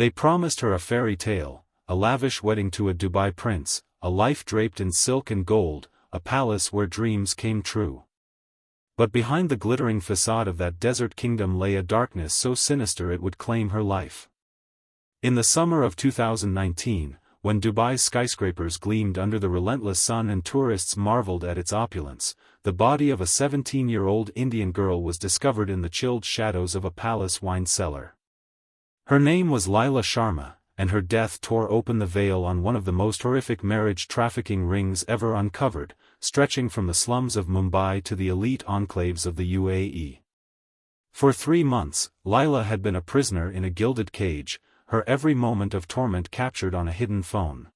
They promised her a fairy tale, a lavish wedding to a Dubai prince, a life draped in silk and gold, a palace where dreams came true. But behind the glittering facade of that desert kingdom lay a darkness so sinister it would claim her life. In the summer of 2019, when Dubai's skyscrapers gleamed under the relentless sun and tourists marveled at its opulence, the body of a 17-year-old Indian girl was discovered in the chilled shadows of a palace wine cellar. Her name was Laila Sharma, and her death tore open the veil on one of the most horrific marriage trafficking rings ever uncovered, stretching from the slums of Mumbai to the elite enclaves of the UAE. For 3 months, Laila had been a prisoner in a gilded cage, her every moment of torment captured on a hidden phone.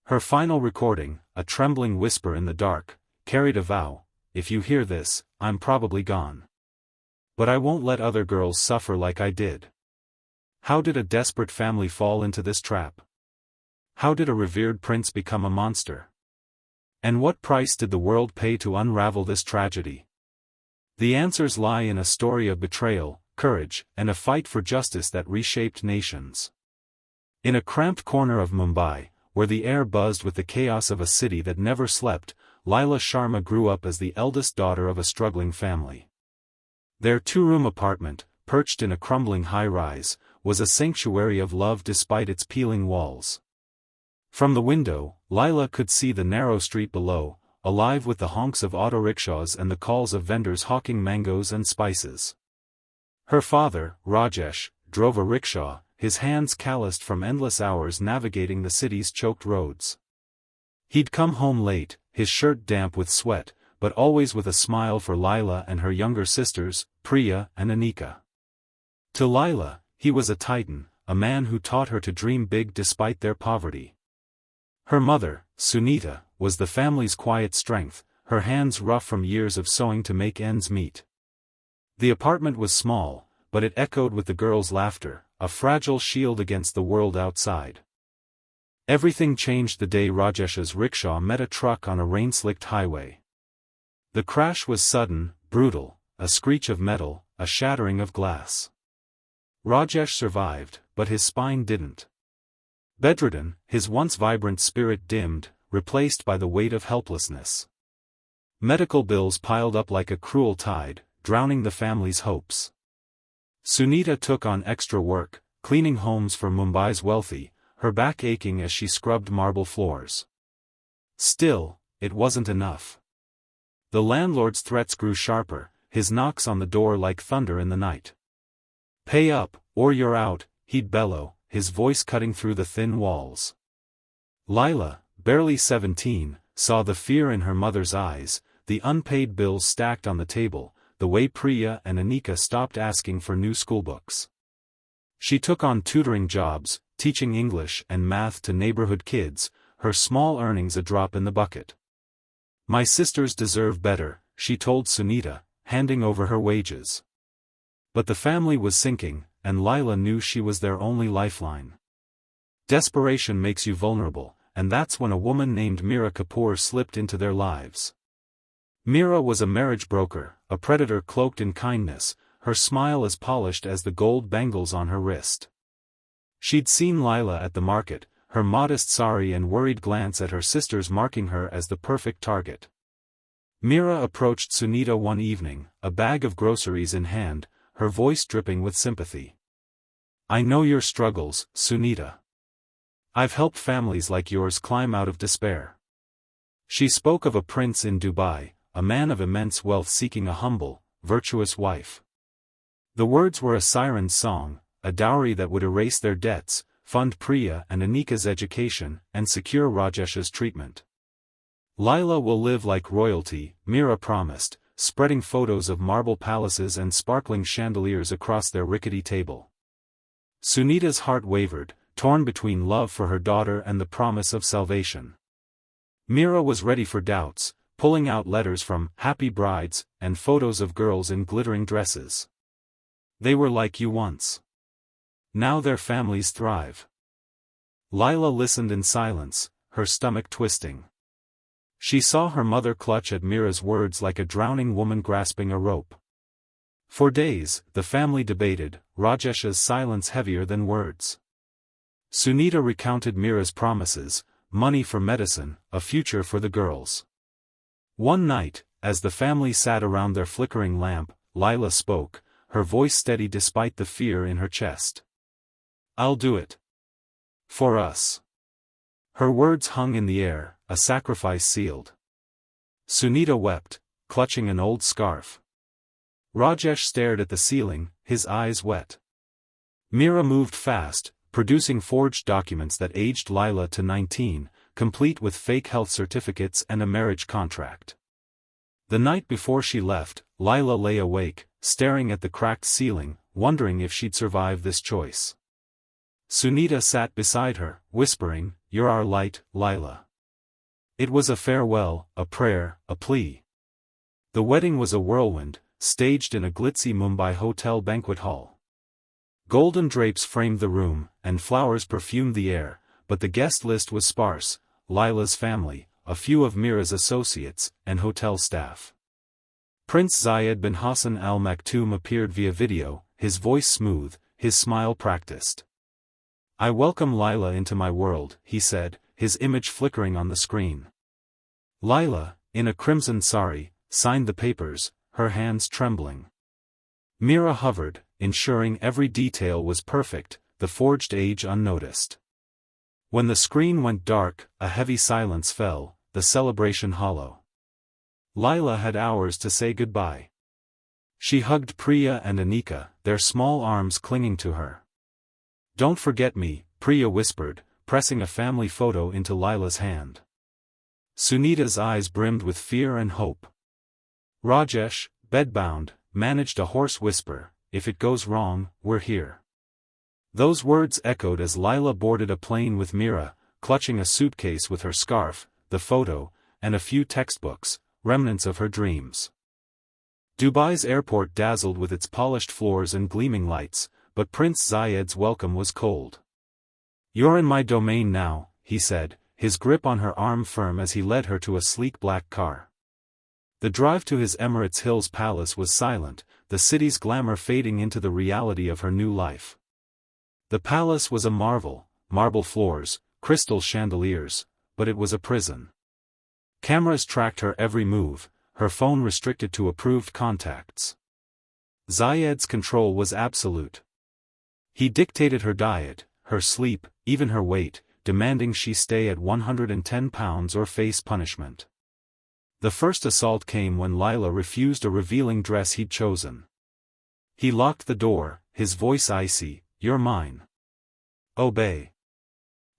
Her final recording, a trembling whisper in the dark, carried a vow: "If you hear this, I'm probably gone. But I won't let other girls suffer like I did." How did a desperate family fall into this trap? How did a revered prince become a monster? And what price did the world pay to unravel this tragedy? The answers lie in a story of betrayal, courage, and a fight for justice that reshaped nations. In a cramped corner of Mumbai, where the air buzzed with the chaos of a city that never slept, Laila Sharma grew up as the eldest daughter of a struggling family. Their 2-room apartment, perched in a crumbling high-rise, was a sanctuary of love despite its peeling walls. From the window, Laila could see the narrow street below, alive with the honks of auto rickshaws and the calls of vendors hawking mangoes and spices. Her father, Rajesh, drove a rickshaw, his hands calloused from endless hours navigating the city's choked roads. He'd come home late, his shirt damp with sweat, but always with a smile for Laila and her younger sisters, Priya and Anika. To Laila, he was a titan, a man who taught her to dream big despite their poverty. Her mother, Sunita, was the family's quiet strength, her hands rough from years of sewing to make ends meet. The apartment was small, but it echoed with the girls' laughter, a fragile shield against the world outside. Everything changed the day Rajesh's rickshaw met a truck on a rain-slicked highway. The crash was sudden, brutal, a screech of metal, a shattering of glass. Rajesh survived, but his spine didn't. Bedridden, his once vibrant spirit dimmed, replaced by the weight of helplessness. Medical bills piled up like a cruel tide, drowning the family's hopes. Sunita took on extra work, cleaning homes for Mumbai's wealthy, her back aching as she scrubbed marble floors. Still, it wasn't enough. The landlord's threats grew sharper, his knocks on the door like thunder in the night. "Pay up, or you're out," he'd bellow, his voice cutting through the thin walls. Laila, barely 17, saw the fear in her mother's eyes, the unpaid bills stacked on the table, the way Priya and Anika stopped asking for new schoolbooks. She took on tutoring jobs, teaching English and math to neighborhood kids, her small earnings a drop in the bucket. "My sisters deserve better," she told Sunita, handing over her wages. But the family was sinking, and Laila knew she was their only lifeline. Desperation makes you vulnerable, and that's when a woman named Meera Kapoor slipped into their lives. Meera was a marriage broker, a predator cloaked in kindness, her smile as polished as the gold bangles on her wrist. She'd seen Laila at the market, her modest sari and worried glance at her sisters marking her as the perfect target. Meera approached Sunita one evening, a bag of groceries in hand, her voice dripping with sympathy. "I know your struggles, Sunita. I've helped families like yours climb out of despair." She spoke of a prince in Dubai, a man of immense wealth seeking a humble, virtuous wife. The words were a siren's song, a dowry that would erase their debts, fund Priya and Anika's education, and secure Rajesh's treatment. "Laila will live like royalty," Meera promised, spreading photos of marble palaces and sparkling chandeliers across their rickety table. Sunita's heart wavered, torn between love for her daughter and the promise of salvation. Meera was ready for doubts, pulling out letters from happy brides and photos of girls in glittering dresses. They were like you once. Now their families thrive. Laila listened in silence, her stomach twisting. She saw her mother clutch at Meera's words like a drowning woman grasping a rope. For days, the family debated, Rajesh's silence heavier than words. Sunita recounted Mira's promises: money for medicine, a future for the girls. One night, as the family sat around their flickering lamp, Lila spoke, her voice steady despite the fear in her chest. "I'll do it. For us." Her words hung in the air, a sacrifice sealed. Sunita wept, clutching an old scarf. Rajesh stared at the ceiling, his eyes wet. Mira moved fast, producing forged documents that aged Lila to 19, complete with fake health certificates and a marriage contract. The night before she left, Lila lay awake, staring at the cracked ceiling, wondering if she'd survive this choice. Sunita sat beside her, whispering, "You're our light, Lila." It was a farewell, a prayer, a plea. The wedding was a whirlwind, staged in a glitzy Mumbai hotel banquet hall. Golden drapes framed the room, and flowers perfumed the air, but the guest list was sparse: Lila's family, a few of Mira's associates, and hotel staff. Prince Zayed bin Hassan Al Maktoum appeared via video, his voice smooth, his smile practiced. "I welcome Lila into my world," he said, his image flickering on the screen. Lila, in a crimson sari, signed the papers, her hands trembling. Mira hovered, ensuring every detail was perfect, the forged age unnoticed. When the screen went dark, a heavy silence fell, the celebration hollow. Lila had hours to say goodbye. She hugged Priya and Anika, their small arms clinging to her. "Don't forget me," Priya whispered, pressing a family photo into Lila's hand. Sunita's eyes brimmed with fear and hope. Rajesh, bedbound, managed a hoarse whisper, "If it goes wrong, we're here." Those words echoed as Lila boarded a plane with Mira, clutching a suitcase with her scarf, the photo, and a few textbooks, remnants of her dreams. Dubai's airport dazzled with its polished floors and gleaming lights, but Prince Zayed's welcome was cold. "You're in my domain now," he said, his grip on her arm firm as he led her to a sleek black car. The drive to his Emirates Hills palace was silent, the city's glamour fading into the reality of her new life. The palace was a marvel, marble floors, crystal chandeliers, but it was a prison. Cameras tracked her every move, her phone restricted to approved contacts. Zayed's control was absolute. He dictated her diet, her sleep, even her weight, demanding she stay at 110 pounds or face punishment. The first assault came when Lila refused a revealing dress he'd chosen. He locked the door, his voice icy, "You're mine. Obey."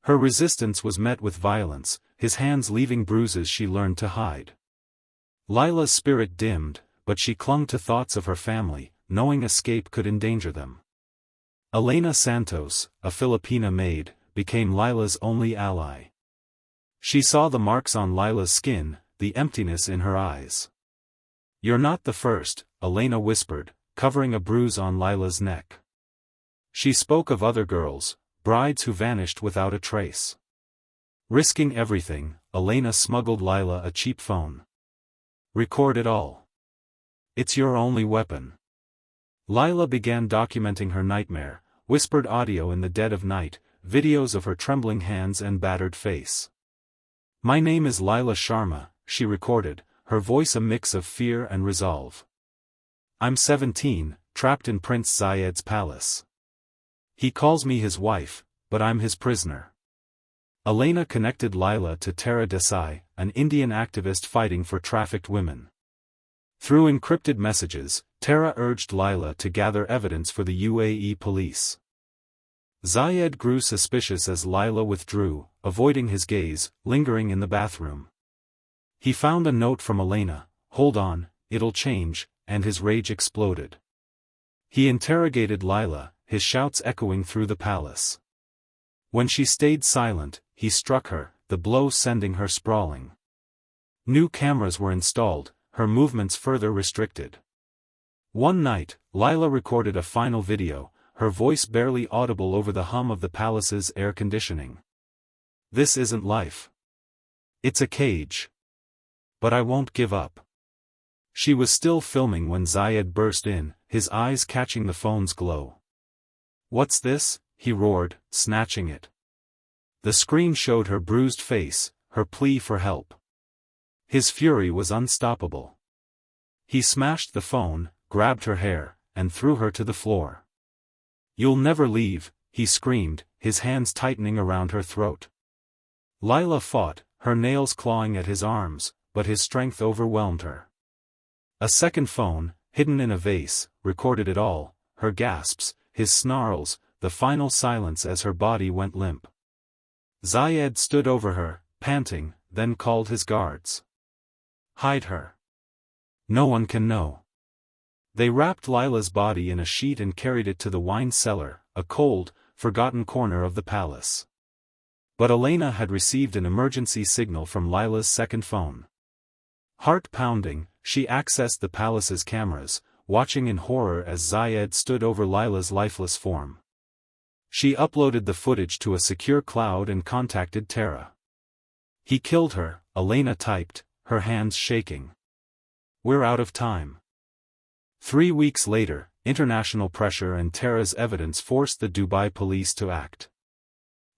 Her resistance was met with violence, his hands leaving bruises she learned to hide. Lila's spirit dimmed, but she clung to thoughts of her family, knowing escape could endanger them. Elena Santos, a Filipina maid, became Lila's only ally. She saw the marks on Lila's skin, the emptiness in her eyes. "You're not the first," Elena whispered, covering a bruise on Lila's neck. She spoke of other girls, brides who vanished without a trace. Risking everything, Elena smuggled Lila a cheap phone. "Record it all. It's your only weapon." Lila began documenting her nightmare, whispered audio in the dead of night, videos of her trembling hands and battered face. "My name is Lila Sharma," she recorded, her voice a mix of fear and resolve. "I'm 17, trapped in Prince Zayed's palace. He calls me his wife, but I'm his prisoner." Elena connected Lila to Tara Desai, an Indian activist fighting for trafficked women. Through encrypted messages, Tara urged Lila to gather evidence for the UAE police. Zayed grew suspicious as Lila withdrew, avoiding his gaze, lingering in the bathroom. He found a note from Elena, "Hold on, it'll change," and his rage exploded. He interrogated Lila, his shouts echoing through the palace. When she stayed silent, he struck her, the blow sending her sprawling. New cameras were installed, her movements further restricted. One night, Lila recorded a final video, her voice barely audible over the hum of the palace's air conditioning. "This isn't life. It's a cage. But I won't give up." She was still filming when Zayed burst in, his eyes catching the phone's glow. "What's this?" he roared, snatching it. The screen showed her bruised face, her plea for help. His fury was unstoppable. He smashed the phone, grabbed her hair, and threw her to the floor. "You'll never leave," he screamed, his hands tightening around her throat. Lila fought, her nails clawing at his arms, but his strength overwhelmed her. A second phone, hidden in a vase, recorded it all, her gasps, his snarls, the final silence as her body went limp. Zayed stood over her, panting, then called his guards. "Hide her. No one can know." They wrapped Lila's body in a sheet and carried it to the wine cellar, a cold, forgotten corner of the palace. But Elena had received an emergency signal from Lila's second phone. Heart pounding, she accessed the palace's cameras, watching in horror as Zayed stood over Lila's lifeless form. She uploaded the footage to a secure cloud and contacted Tara. "He killed her," Elena typed, her hands shaking. "We're out of time." 3 weeks later, international pressure and Tara's evidence forced the Dubai police to act.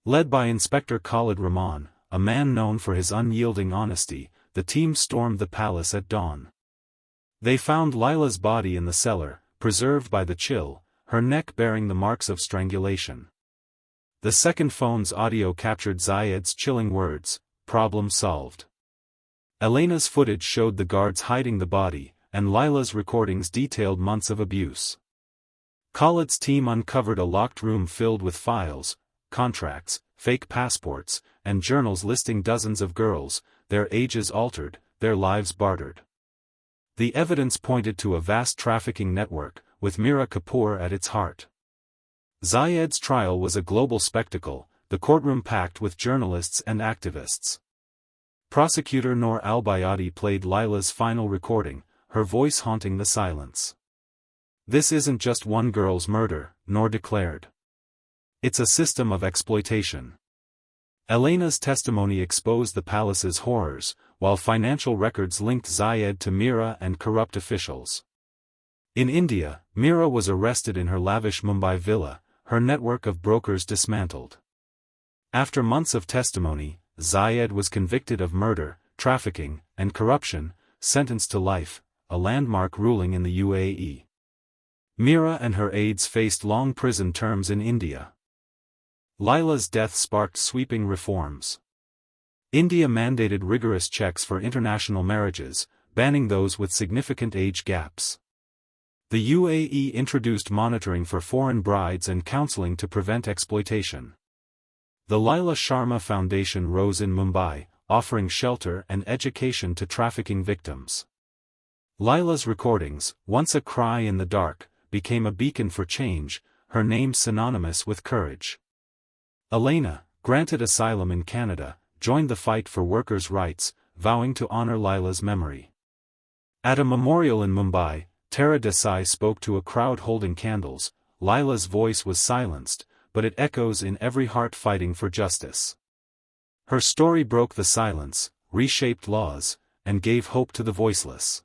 Led by Inspector Khalid Rahman, a man known for his unyielding honesty, the team stormed the palace at dawn. They found Lila's body in the cellar, preserved by the chill, her neck bearing the marks of strangulation. The second phone's audio captured Zayed's chilling words, "Problem solved." Elena's footage showed the guards hiding the body, and Lila's recordings detailed months of abuse. Khalid's team uncovered a locked room filled with files, contracts, fake passports, and journals listing dozens of girls, their ages altered, their lives bartered. The evidence pointed to a vast trafficking network, with Mira Kapoor at its heart. Zayed's trial was a global spectacle, the courtroom packed with journalists and activists. Prosecutor Noor al-Bayadi played Lila's final recording, her voice haunting the silence. "This isn't just one girl's murder," Noor declared. "It's a system of exploitation." Elena's testimony exposed the palace's horrors, while financial records linked Zayed to Mira and corrupt officials. In India, Mira was arrested in her lavish Mumbai villa, her network of brokers dismantled. After months of testimony, Zayed was convicted of murder, trafficking, and corruption, sentenced to life, a landmark ruling in the UAE. Mira and her aides faced long prison terms in India. Lila's death sparked sweeping reforms. India mandated rigorous checks for international marriages, banning those with significant age gaps. The UAE introduced monitoring for foreign brides and counseling to prevent exploitation. The Lila Sharma Foundation rose in Mumbai, offering shelter and education to trafficking victims. Lila's recordings, once a cry in the dark, became a beacon for change, her name synonymous with courage. Elena, granted asylum in Canada, joined the fight for workers' rights, vowing to honor Lila's memory. At a memorial in Mumbai, Tara Desai spoke to a crowd holding candles. Lila's voice was silenced, but it echoes in every heart fighting for justice. Her story broke the silence, reshaped laws, and gave hope to the voiceless.